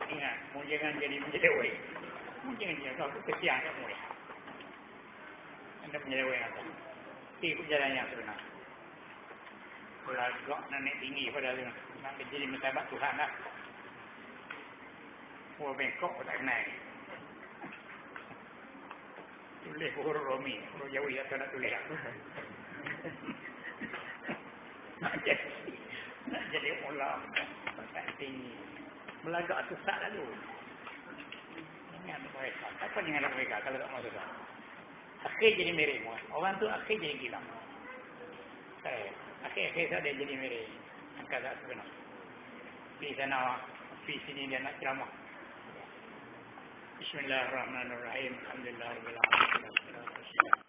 Ingat, mu jangan jadi menyeleweng. Mu jangan jadi kau kesian kamu ya. Anda menyeleweng apa? Ikut jalan yang sebenar. Belagak nak naik tinggi pada tu. Nak jadi mendapat Tuhan lah. Orang bengkok pun tak kenal. Tulis huruf Romi. Huruf Jawi atau nak tulis aku. Nak jadi ulam. Tak tinggi. Belagak susah lalu. Ingat mereka. Apa dengan mereka kalau tak mahu susah? Akhir jadi merek. Orang tu akhir jadi gila. Akhir-akhir dia jadi merek. Angkat tak sebenar. Di sana, di sini dia nak ceramah. Bismillahirrahmanirrahim. Alhamdulillahirabbil alamin.